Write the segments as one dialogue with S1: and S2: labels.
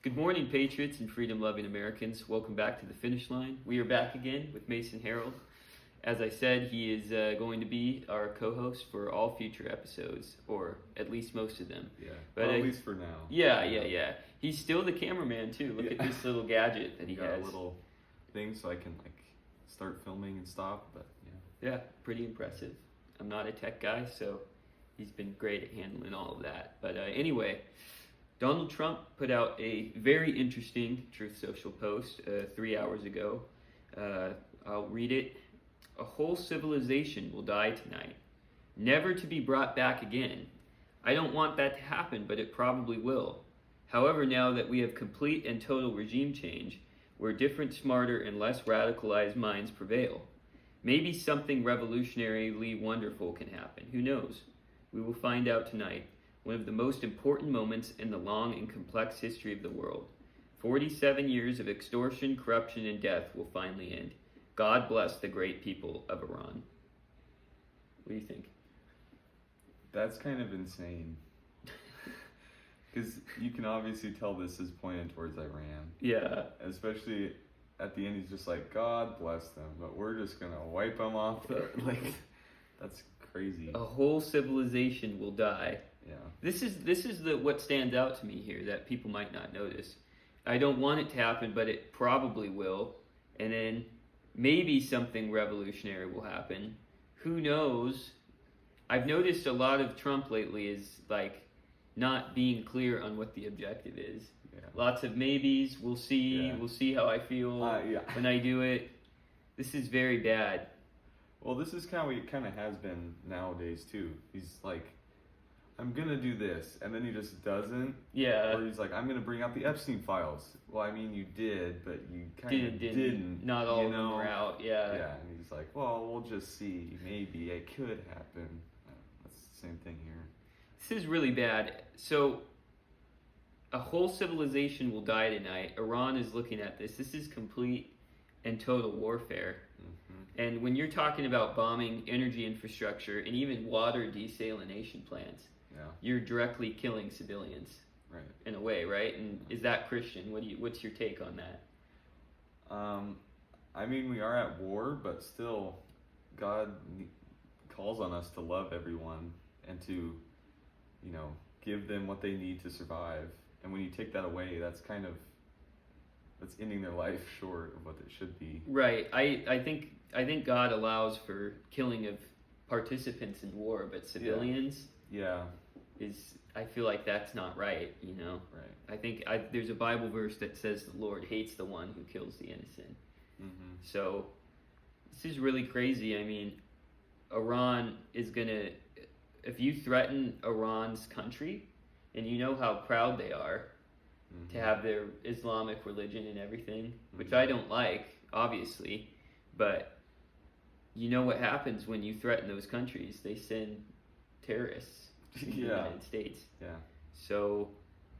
S1: Good morning, patriots and freedom-loving Americans. Welcome back to the finish line. We are back again with Mason Harold. As I said, he is going to be our co-host for all future episodes, or at least most of them.
S2: Yeah,
S1: but
S2: at least for now.
S1: Yeah. He's still the cameraman too. Look at this little gadget that he
S2: got
S1: has.
S2: A little thing so I can start filming and stop. But
S1: yeah, pretty impressive. I'm not a tech guy, so he's been great at handling all of that. But anyway. Donald Trump put out a very interesting Truth Social post 3 hours ago. I'll read it. A whole civilization will die tonight, never to be brought back again. I don't want that to happen, but it probably will. However, now that we have complete and total regime change, where different, smarter, and less radicalized minds prevail, maybe something revolutionarily wonderful can happen. Who knows? We will find out tonight. One of the most important moments in the long and complex history of the world. 47 years of extortion, corruption, and death will finally end. God bless the great people of Iran. What do you think?
S2: That's kind of insane. Because you can obviously tell this is pointed towards Iran.
S1: Yeah.
S2: Especially at the end, he's just like, God bless them, but we're just going to wipe them off. That's crazy.
S1: A whole civilization will die.
S2: Yeah.
S1: This is what stands out to me here that people might not notice. I don't want it to happen, but it probably will. And then maybe something revolutionary will happen. Who knows? I've noticed a lot of Trump lately is not being clear on what the objective is.
S2: Yeah.
S1: Lots of maybes. We'll see.
S2: Yeah.
S1: We'll see how I feel when I do it. This is very bad.
S2: Well, this is kind of has been nowadays too. He's like, I'm going to do this, and then he just doesn't.
S1: Yeah.
S2: Or he's like, I'm going to bring out the Epstein files. Well, I mean, you did, but you kind of didn't.
S1: Not all of them were out, yeah.
S2: Yeah, and he's like, well, we'll just see. Maybe it could happen. That's the same thing here.
S1: This is really bad. So, a whole civilization will die tonight. Iran is looking at this. This is complete and total warfare. Mm-hmm. And when you're talking about bombing energy infrastructure and even water desalination plants, you're directly killing civilians,
S2: right? In
S1: a way, right? And is that Christian? What's your take on that?
S2: I mean, we are at war, but still, God calls on us to love everyone and to, give them what they need to survive. And when you take that away, that's ending their life short of what it should be.
S1: Right. I think God allows for killing of participants in war, but civilians.
S2: Yeah.
S1: I feel like that's not right,
S2: Right.
S1: I think there's a Bible verse that says the Lord hates the one who kills the innocent. Mm-hmm. So this is really crazy. I mean, Iran is gonna, if you threaten Iran's country, and you know how proud they are to have their Islamic religion and everything, which I don't like, obviously, but you know what happens when you threaten those countries? They send terrorists. In the United States.
S2: Yeah.
S1: So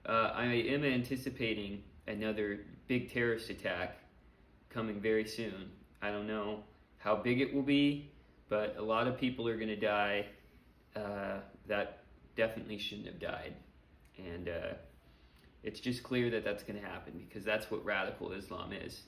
S1: I am anticipating another big terrorist attack coming very soon. I don't know how big it will be, but a lot of people are going to die that definitely shouldn't have died. And it's just clear that that's going to happen because that's what radical Islam is.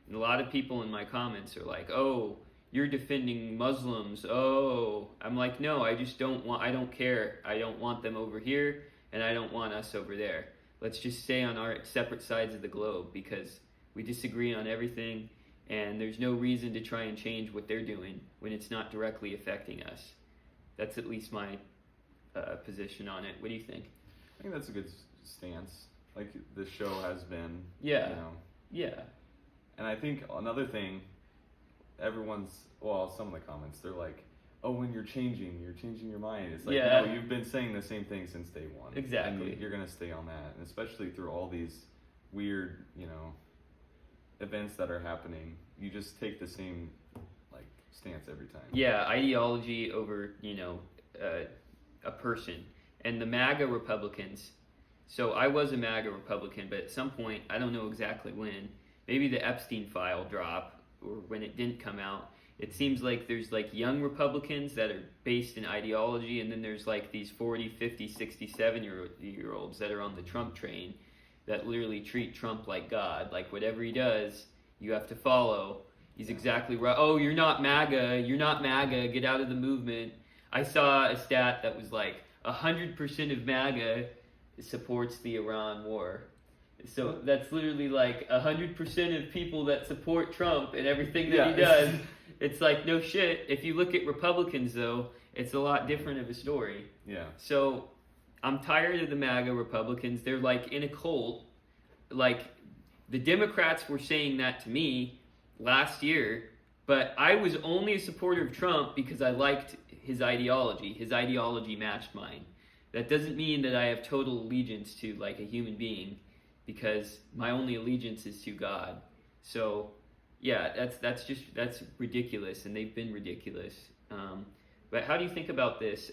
S1: And a lot of people in my comments are like, oh, you're defending Muslims. Oh, I'm like, no, I don't care. I don't want them over here, and I don't want us over there. Let's just stay on our separate sides of the globe because we disagree on everything, and there's no reason to try and change what they're doing when it's not directly affecting us. That's at least my position on it. What do you think?
S2: I think that's a good stance. Like the show has been.
S1: Yeah. Yeah.
S2: And I think another thing, some of the comments, they're like, oh, when you're changing your mind. It's like, no, you've been saying the same thing since day one.
S1: Exactly.
S2: And you're going to stay on that. And especially through all these weird, events that are happening, you just take the same, stance every time.
S1: Yeah, ideology over, a person. And the MAGA Republicans, so I was a MAGA Republican, but at some point, I don't know exactly when, maybe the Epstein file drop, or when it didn't come out, it seems like there's young Republicans that are based in ideology, and then there's these 40, 50, 67 year olds that are on the Trump train that literally treat Trump like God. Like whatever he does, you have to follow. He's exactly right. Oh, you're not MAGA. You're not MAGA. Get out of the movement. I saw a stat that was like 100% of MAGA supports the Iran war. So that's literally like 100% of people that support Trump and everything that he does. It's like, no shit. If you look at Republicans, though, it's a lot different of a story.
S2: Yeah.
S1: So I'm tired of the MAGA Republicans. They're like in a cult. Like the Democrats were saying that to me last year, but I was only a supporter of Trump because I liked his ideology. His ideology matched mine. That doesn't mean that I have total allegiance to like a human being, because my only allegiance is to God. So yeah, that's ridiculous, and they've been ridiculous. But how do you think about this?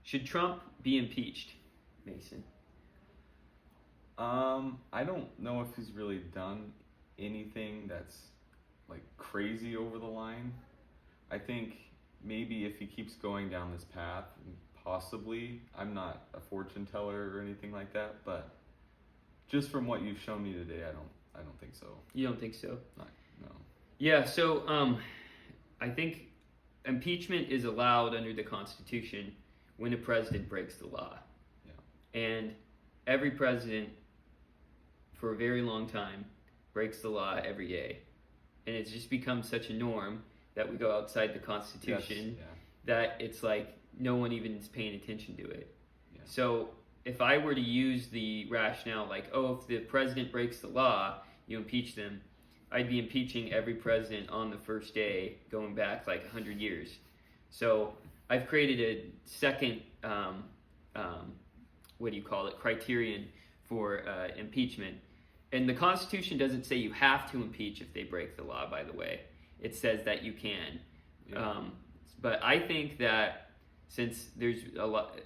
S1: Should Trump be impeached, Mason?
S2: I don't know if he's really done anything that's like crazy over the line. I think maybe if he keeps going down this path, possibly. I'm not a fortune teller or anything like that, but just from what you've shown me today, I don't think so.
S1: You don't think so?
S2: No.
S1: Yeah. So I think impeachment is allowed under the Constitution when a president breaks the law.
S2: Yeah.
S1: And every president, for a very long time, breaks the law every day. And it's just become such a norm that we go outside the Constitution that it's like no one even is paying attention to it.
S2: Yeah.
S1: So if I were to use the rationale like, oh, if the president breaks the law, you impeach them, I'd be impeaching every president on the first day going back like 100 years. So I've created a second, criterion for impeachment. And the Constitution doesn't say you have to impeach if they break the law, by the way. It says that you can.
S2: Yeah.
S1: But I think that since there's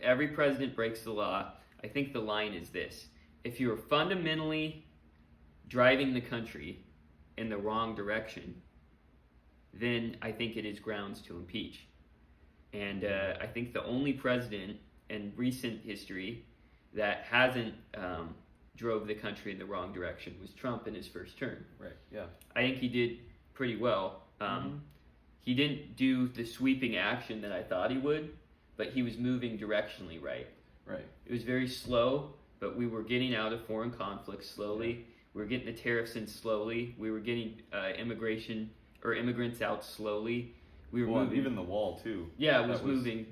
S1: every president breaks the law, I think the line is this. If you're fundamentally driving the country in the wrong direction, then I think it is grounds to impeach. And I think the only president in recent history that hasn't drove the country in the wrong direction was Trump in his first term.
S2: Right, yeah.
S1: I think he did pretty well. He didn't do the sweeping action that I thought he would, but he was moving directionally right.
S2: Right.
S1: It was very slow, but we were getting out of foreign conflicts slowly. Yeah. We were getting the tariffs in slowly. We were getting immigrants out slowly. We were moving.
S2: Even the wall too.
S1: Yeah, it was moving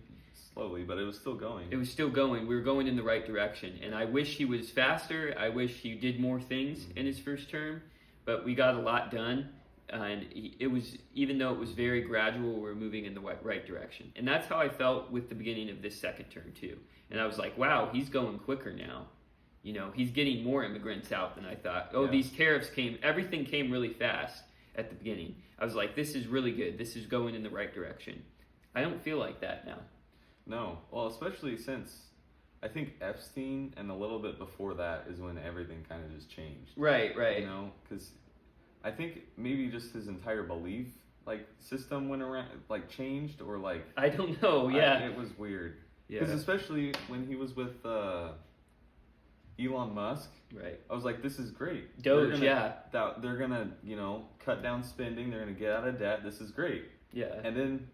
S2: slowly, but it was still going.
S1: It was still going. We were going in the right direction, and I wish he was faster. I wish he did more things in his first term, but we got a lot done. And it was, even though it was very gradual, we were moving in the right direction. And that's how I felt with the beginning of this second term too. And I was like, wow, he's going quicker now. You know, he's getting more immigrants out than I thought. Oh, yeah. These tariffs everything came really fast at the beginning. I was like, this is really good. This is going in the right direction. I don't feel like that now.
S2: No. Well, especially since I think Epstein and a little bit before that is when everything kind of just changed.
S1: Right.
S2: You know, because I think maybe just his entire belief system went around, changed, or
S1: I don't know. Yeah.
S2: It was weird.
S1: Yeah.
S2: Because especially when he was with Elon Musk,
S1: right?
S2: I was like, this is great.
S1: Doge,
S2: they're gonna, cut down spending. They're gonna get out of debt. This is great.
S1: Yeah.
S2: And then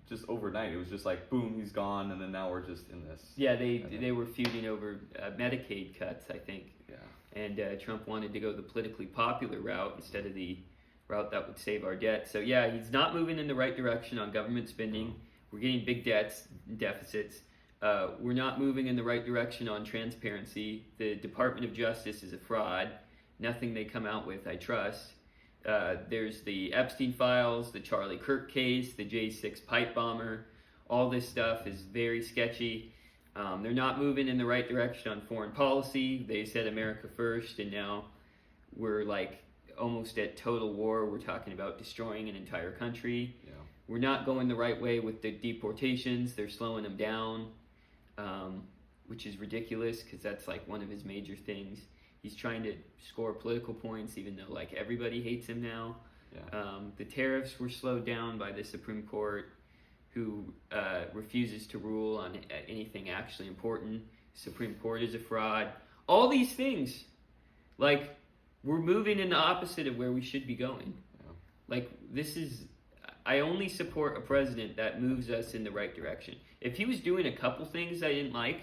S2: just overnight, it was just like, boom, he's gone, and then now we're just in this.
S1: Yeah, they were feuding over Medicaid cuts, I think.
S2: Yeah.
S1: And Trump wanted to go the politically popular route instead of the route that would save our debt. So yeah, he's not moving in the right direction on government spending. We're getting big deficits. We're not moving in the right direction on transparency. The Department of Justice is a fraud. Nothing they come out with, I trust. There's the Epstein files, the Charlie Kirk case, the J6 pipe bomber. All this stuff is very sketchy. They're not moving in the right direction on foreign policy. They said America first, and now we're almost at total war. We're talking about destroying an entire country.
S2: Yeah.
S1: We're not going the right way with the deportations. They're slowing them down, which is ridiculous because that's one of his major things. He's trying to score political points, even though everybody hates him now.
S2: Yeah.
S1: The tariffs were slowed down by the Supreme Court, who refuses to rule on anything actually important. Supreme Court is a fraud. all these things, like, we're moving in the opposite of where we should be going.
S2: Yeah.
S1: Like, I only support a president that moves us in the right direction. If he was doing a couple things I didn't like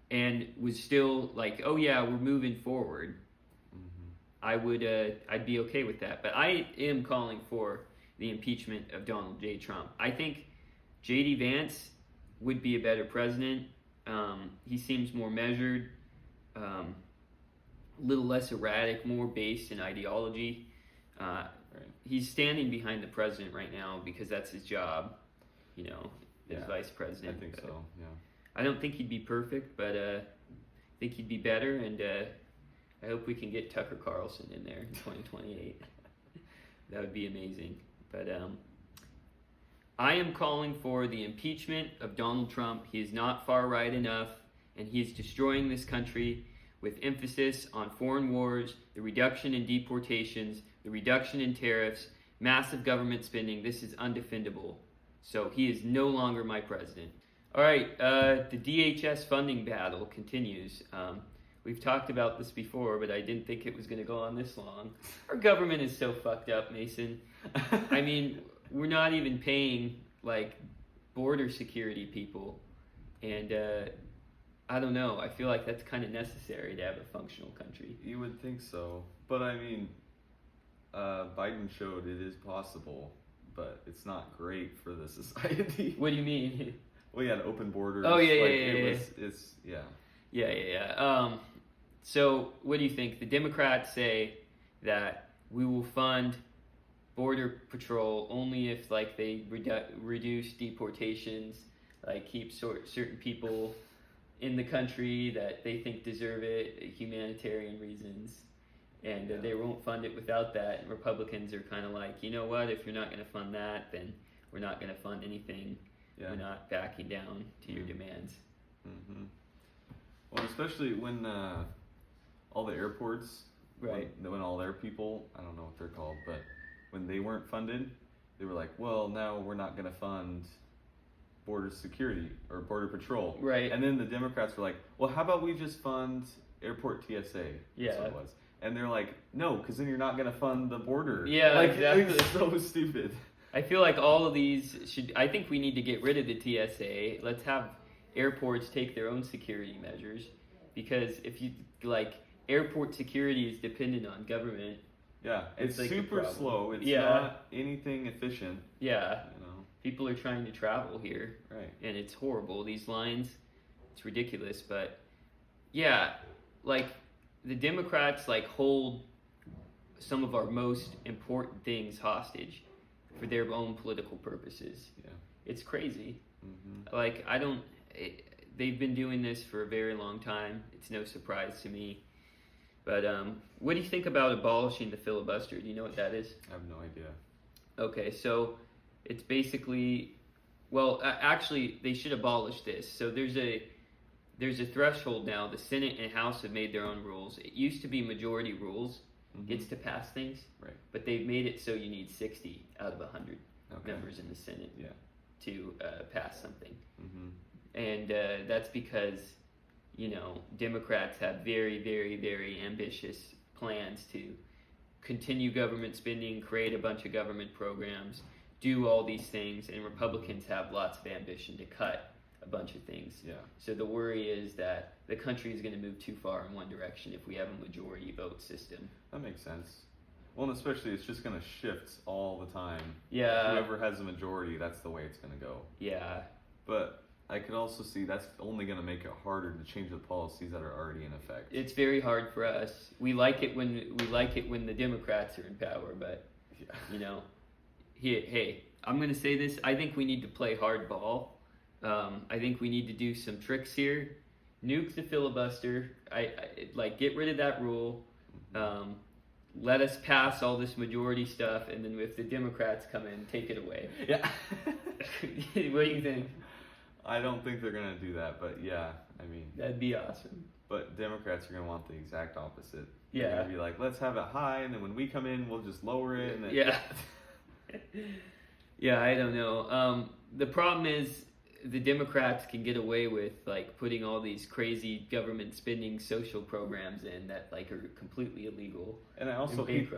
S1: and was still like, oh yeah, we're moving forward, I'd be okay with that. But I am calling for the impeachment of Donald J. Trump. I think J.D. Vance would be a better president. He seems more measured, a little less erratic, more based in ideology.
S2: Right.
S1: He's standing behind the president right now because that's his job, as vice president.
S2: I think so, yeah.
S1: I don't think he'd be perfect, but I think he'd be better, and I hope we can get Tucker Carlson in there in 2028. That would be amazing. But I am calling for the impeachment of Donald Trump. He is not far right enough, and he is destroying this country with emphasis on foreign wars, the reduction in deportations, the reduction in tariffs, massive government spending. This is undefendable. So he is no longer my president. All right, the DHS funding battle continues. We've talked about this before, but I didn't think it was going to go on this long. Our government is so fucked up, Mason. I mean, we're not even paying, like, border security people. And I don't know. I feel like that's kind of necessary to have a functional country.
S2: You would think so. But, I mean, Biden showed it is possible, but it's not great for the society.
S1: What do you mean?
S2: We had open borders.
S1: Oh, yeah, yeah. So, what do you think? The Democrats say that we will fund Border Patrol only if, like, they reduce deportations, like keep certain people in the country that they think deserve it, humanitarian reasons, and they won't fund it without that. And Republicans are kind of like, you know what? If you're not going to fund that, then we're not going to fund anything. Yeah. We're not backing down to your demands.
S2: Mm-hmm. Well, especially when all the airports,
S1: right?
S2: When all their people, I don't know what they're called, but when they weren't funded, they were like, well, now we're not going to fund border security or border patrol.
S1: Right.
S2: And then the Democrats were like, well, how about we just fund airport TSA?
S1: Yeah.
S2: That's what it was. And they're like, no, because then you're not going to fund the border.
S1: Yeah,
S2: like,
S1: exactly.
S2: It's so stupid.
S1: I feel like all of these I think we need to get rid of the TSA. Let's have airports take their own security measures, because if you, like, airport security is dependent on government.
S2: Yeah, it's like super slow. It's not anything efficient.
S1: Yeah. People are trying to travel here.
S2: Right.
S1: And it's horrible. These lines, it's ridiculous. But yeah, like, the Democrats, like, hold some of our most important things hostage for their own political purposes.
S2: Yeah.
S1: It's crazy.
S2: Mm-hmm.
S1: Like, they've been doing this for a very long time. It's no surprise to me. But what do you think about abolishing the filibuster? Do you know what that is?
S2: I have no idea.
S1: Okay, so it's basically, well, actually, they should abolish this. So there's a threshold now. The Senate and House have made their own rules. It used to be majority rules gets to pass things,
S2: right?
S1: But they've made it so you need 60 out of 100 members in the Senate to pass something.
S2: Mm-hmm.
S1: And that's because, Democrats have very, very, very ambitious plans to continue government spending, create a bunch of government programs, do all these things, and Republicans have lots of ambition to cut a bunch of things.
S2: Yeah.
S1: So the worry is that the country is going to move too far in one direction if we have a majority vote system.
S2: That makes sense. Well, and especially it's just going to shift all the time.
S1: Yeah.
S2: Whoever has a majority, that's the way it's going to go.
S1: Yeah.
S2: But I could also see that's only going to make it harder to change the policies that are already in effect.
S1: It's very hard for us. We like it when the Democrats are in power, but hey, I'm going to say this. I think we need to play hardball. I think we need to do some tricks here. Nuke the filibuster. I get rid of that rule. Let us pass all this majority stuff, and then if the Democrats come in, take it away.
S2: Yeah.
S1: What do you think?
S2: I don't think they're gonna do that, but yeah, I mean,
S1: that'd be awesome.
S2: But Democrats are gonna want the exact opposite.
S1: Yeah.
S2: They're gonna be like, let's have it high, and then when we come in, we'll just lower it. And then...
S1: Yeah. Yeah, I don't know. The problem is, the Democrats can get away with like putting all these crazy government spending social programs in that like are completely illegal.
S2: And I also hate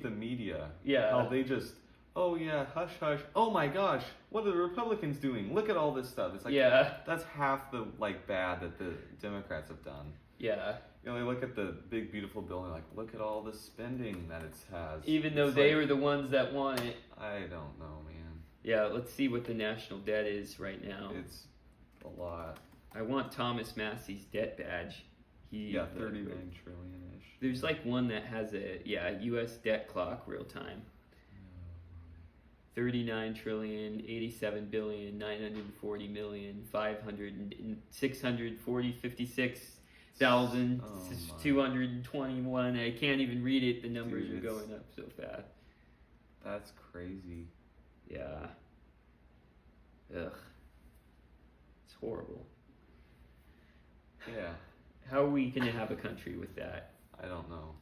S2: the media.
S1: Yeah.
S2: How they just, oh yeah, hush hush. Oh my gosh, what are the Republicans doing? Look at all this stuff. It's like,
S1: yeah,
S2: that's half the like bad that the Democrats have done.
S1: yeah.
S2: You know, they look at the big beautiful bill and they're like, look at all the spending that it has.
S1: Even though they were the ones that want it.
S2: I don't know, man.
S1: Yeah, let's see what the national debt is right now.
S2: It's a lot.
S1: I want Thomas Massey's debt badge.
S2: 39 trillion-ish.
S1: There's like one that has a U.S. debt clock real time. 39 trillion, 87 billion, 940 million, 500, 640, 56,000, 221. I can't even read it. The numbers are going up so fast.
S2: That's crazy.
S1: Yeah. Ugh. It's horrible.
S2: Yeah.
S1: How are we going to have a country with that?
S2: I don't know.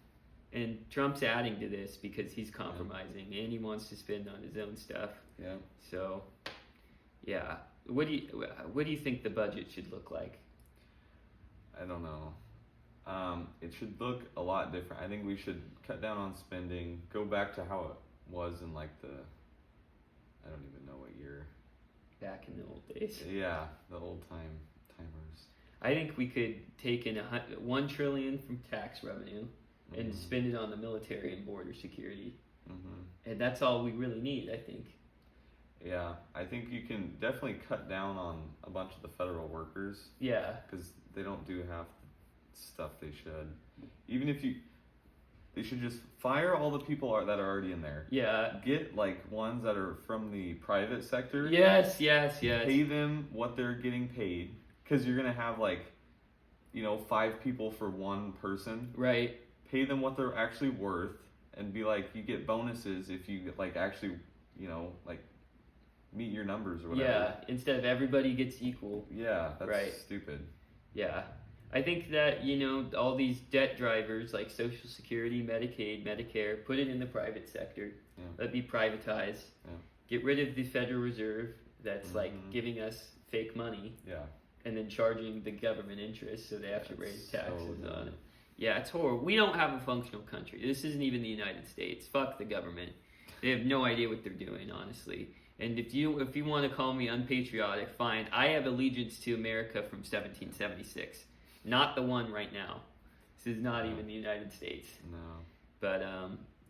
S1: And Trump's adding to this because he's compromising and he wants to spend on his own stuff.
S2: Yeah.
S1: So, yeah. What do you think the budget should look like?
S2: I don't know. It should look a lot different. I think we should cut down on spending, go back to how it was in like I don't even know what year.
S1: Back in the old days.
S2: Yeah, the old timers.
S1: I think we could take in $1 trillion from tax revenue and spend it on the military and border security. Mm-hmm. And that's all we really need, I think.
S2: Yeah, I think you can definitely cut down on a bunch of the federal workers.
S1: Yeah.
S2: Because they don't do half the stuff they should. Even if they should just fire all the people that are already in there.
S1: Yeah.
S2: Get like ones that are from the private sector.
S1: Yes.
S2: Pay them what they're getting paid. Because you're going to have 5 people for one person.
S1: Right.
S2: Pay them what they're actually worth. And be like, you get bonuses if you actually, meet your numbers or whatever.
S1: Yeah, instead of everybody gets equal.
S2: Yeah, that's
S1: right.
S2: Stupid.
S1: Yeah. I think that, all these debt drivers like Social Security, Medicaid, Medicare, put it in the private sector.
S2: Yeah.
S1: Let it be privatized.
S2: Yeah.
S1: Get rid of the Federal Reserve that's giving us fake money.
S2: Yeah.
S1: And then charging the government interest so they have to raise taxes
S2: so
S1: on it. Yeah, it's horrible. We don't have a functional country. This isn't even the United States. Fuck the government. They have no idea what they're doing, honestly. And if you want to call me unpatriotic, fine. I have allegiance to America from 1776. Not the one right now. This is not even the United States.
S2: No.
S1: But,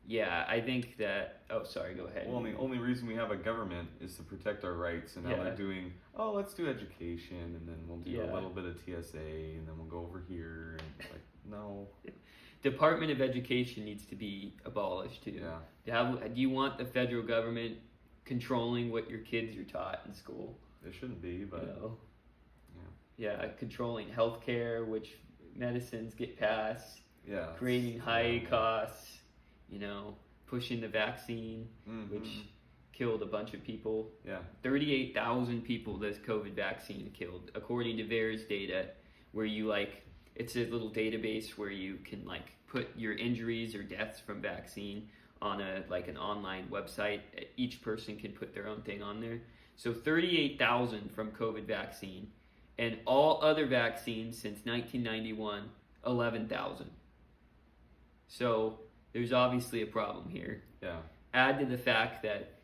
S1: yeah, I think that... Oh, sorry, go ahead.
S2: Well, the only reason we have a government is to protect our rights. And now they're doing, let's do education, and then we'll do a little bit of TSA, and then we'll go over here. And no.
S1: Department of Education needs to be abolished, too.
S2: Yeah.
S1: Do you want the federal government controlling what your kids are taught in school?
S2: It shouldn't be, but...
S1: Yeah, controlling healthcare, which medicines get passed.
S2: Yeah.
S1: Creating high costs, pushing the vaccine, which killed a bunch of people.
S2: Yeah.
S1: 38,000 people this COVID vaccine killed, according to VAERS data, where you it's a little database where you can put your injuries or deaths from vaccine on an online website. Each person can put their own thing on there. So 38,000 from COVID vaccine, and all other vaccines since 1991, 11,000. So there's obviously a problem here.
S2: Yeah.
S1: Add to the fact that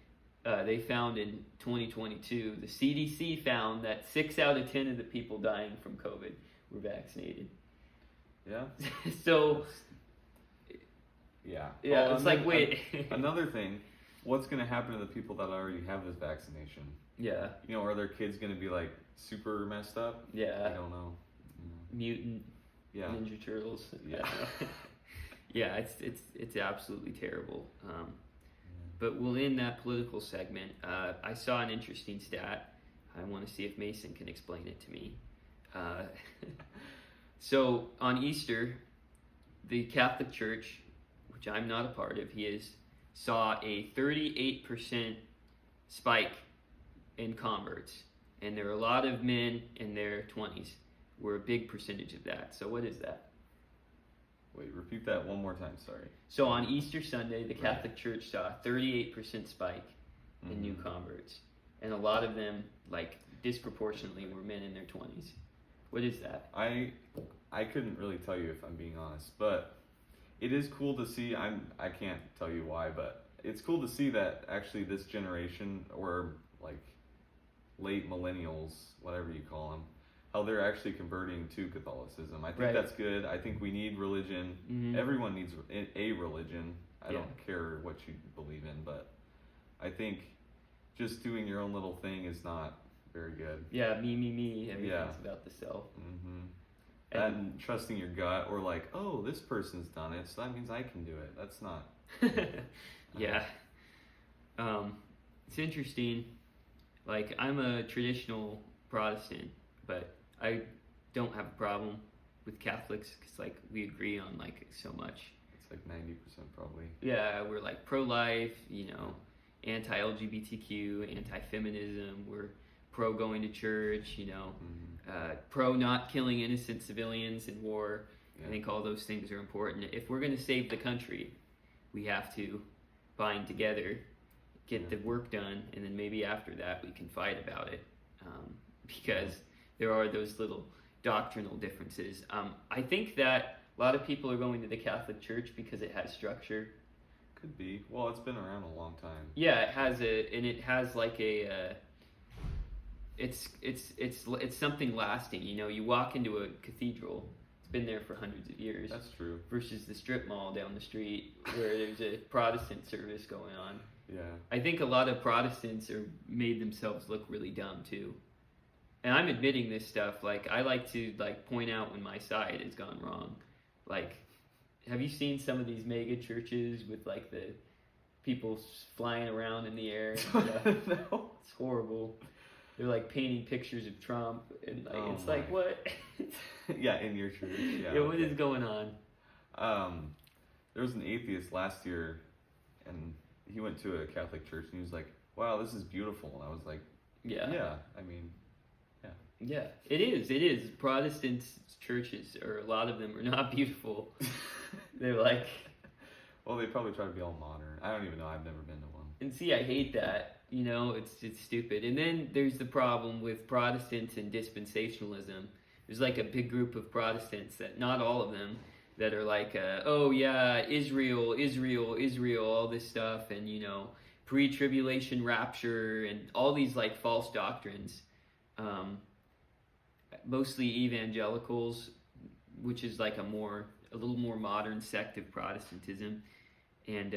S1: they found in 2022, the CDC found that 6 out of 10 of the people dying from COVID were vaccinated.
S2: Yeah.
S1: So.
S2: Yeah.
S1: Yeah, wait.
S2: Another thing, what's going to happen to the people that already have this vaccination?
S1: Yeah.
S2: Are their kids going to be super messed up?
S1: Yeah.
S2: I don't know.
S1: Mutant.
S2: Yeah.
S1: Ninja Turtles.
S2: Yeah.
S1: Yeah, it's absolutely terrible. But we'll end that political segment. I saw an interesting stat. I want to see if Mason can explain it to me. So on Easter, the Catholic Church, which I'm not a part of, saw a 38% spike in converts. And there are a lot of men in their 20s. We're a big percentage of that. So what is that?
S2: Wait, repeat that one more time, sorry.
S1: So on Easter Sunday, the Catholic Church saw a 38% spike in new converts. And a lot of them, disproportionately were men in their 20s. What is that?
S2: I couldn't really tell you if I'm being honest, but it is cool to see. I can't tell you why, but it's cool to see that actually this generation, or like late millennials, whatever you call them, how they're actually converting to Catholicism. I think
S1: Right.
S2: that's good. I think we need religion.
S1: Mhm.
S2: Everyone needs a religion. I
S1: Yeah.
S2: don't care what you believe in, but I think just doing your own little thing is not very good.
S1: Yeah, me. Everything's
S2: Yeah.
S1: about the self.
S2: Mm-hmm.
S1: And
S2: And trusting your gut, or like, oh, this person's done it, so that means I can do it. That's not.
S1: yeah. It's interesting. Like, I'm a traditional Protestant, but I don't have a problem with Catholics because, like, we agree on, like, so much.
S2: It's like 90% probably.
S1: Yeah, we're, like, pro-life, you know, anti-LGBTQ, anti-feminism. We're pro-going to church, you know, pro not killing innocent civilians in war.
S2: Yeah.
S1: I think all those things are important. If we're going to save the country, we have to bind together, get the work done, and then maybe after that we can fight about it, because there are those little doctrinal differences. I think that a lot of people are going to the Catholic Church because it has structure.
S2: Could be. Well, it's been around a long time.
S1: Yeah, it has like a. It's something lasting. You know, you walk into a cathedral. It's been there for hundreds of years.
S2: That's true.
S1: Versus the strip mall down the street where there's a Protestant service going on.
S2: Yeah.
S1: I think a lot of Protestants are made themselves look really dumb too. And I'm admitting this stuff. Like, I like to like point out when my side has gone wrong. Like, have you seen some of these mega churches with like the people flying around in the air and stuff?
S2: No.
S1: It's horrible. They're like painting pictures of Trump, and like it's like, what?
S2: Yeah, in your church. Yeah.
S1: Yeah, what is going on?
S2: There was an atheist last year, and he went to a Catholic church, and he was like, "Wow, this is beautiful." And I was like,
S1: Yeah.
S2: "Yeah, I mean, yeah."
S1: Yeah, it is. It is. Protestant churches, or a lot of them, are not beautiful. They're like,
S2: Well, they probably try to be all modern. I don't even know. I've never been to one.
S1: and see, I hate that. You know, it's stupid. And then there's the problem with Protestants and dispensationalism. There's like a big group of Protestants, that not all of them, that are like, oh yeah, Israel, all this stuff, and you know, pre-tribulation rapture, and all these like false doctrines. Mostly evangelicals, which is like a little more modern sect of Protestantism, and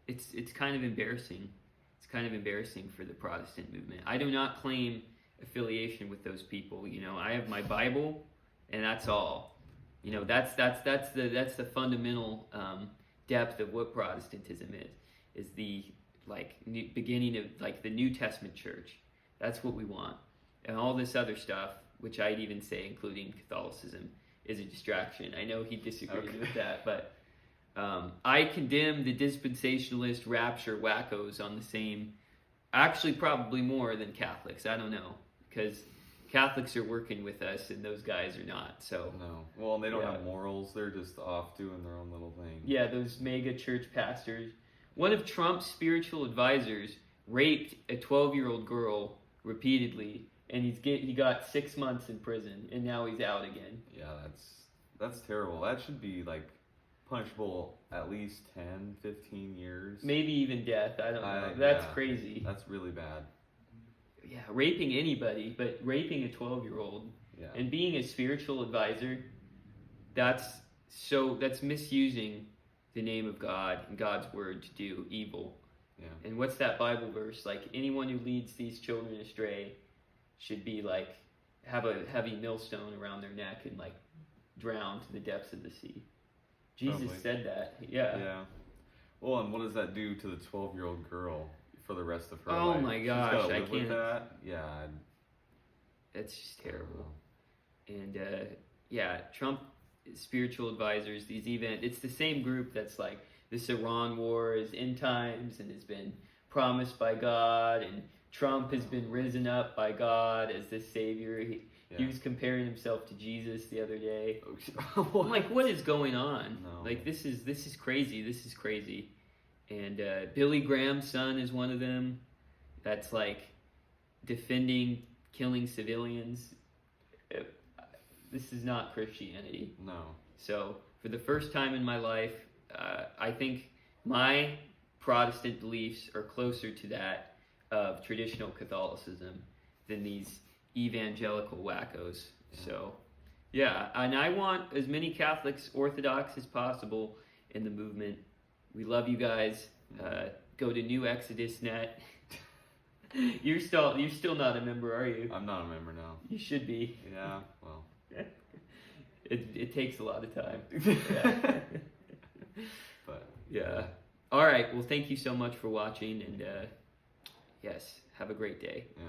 S1: it's kind of embarrassing. It's kind of embarrassing for the Protestant movement. I do not claim affiliation with those people. You know, I have my Bible, and that's all. You know, that's the fundamental depth of what Protestantism is the like beginning of like the New Testament church. That's what we want, and all this other stuff, which I'd even say, including Catholicism, is a distraction. I know he disagrees with that, but I condemn the dispensationalist rapture wackos on the same, actually probably more than Catholics. I don't know, because Catholics are working with us and those guys are not. So
S2: No. Well, they don't have morals. They're just off doing their own little thing.
S1: yeah, those mega church pastors. One of Trump's spiritual advisors raped a 12-year-old girl repeatedly, and he got 6 months in prison, and now he's out again.
S2: Yeah, that's terrible. That should be like punishable at least 10, 15 years.
S1: Maybe even death. I don't know. That's crazy.
S2: That's really bad.
S1: Yeah, raping anybody, but raping a 12-year-old and being a spiritual advisor, that's misusing the name of God and God's word to do evil.
S2: Yeah.
S1: And what's that Bible verse? Like, anyone who leads these children astray should be like, have a heavy millstone around their neck and like drown to the depths of the sea. Jesus
S2: Probably.
S1: said that. Yeah.
S2: Yeah. Well, and what does that do to the 12-year-old girl for the rest of her life?
S1: Oh my gosh,
S2: She's gotta
S1: I
S2: live with
S1: can't.
S2: that? Yeah.
S1: That's just terrible. And Trump spiritual advisors, it's the same group that's like, this Iran war is end times and has been promised by God, and Trump has been risen up by God as this savior. He was comparing himself to Jesus the other day. I'm like, what is going on?
S2: No.
S1: Like, this is crazy. This is crazy. And Billy Graham's son is one of them that's like defending killing civilians. This is not Christianity.
S2: No.
S1: So, for the first time in my life, I think my Protestant beliefs are closer to that of traditional Catholicism than these evangelical wackos.
S2: Yeah.
S1: So, yeah, and I want as many Catholics, Orthodox as possible in the movement. We love you guys. Go to New Exodus Net. You're still not a member, are you?
S2: I'm not a member now.
S1: You should be.
S2: Yeah, well.
S1: It takes a lot of time. Yeah.
S2: But
S1: yeah. All right. Well, thank you so much for watching, and yes, have a great day.
S2: yeah.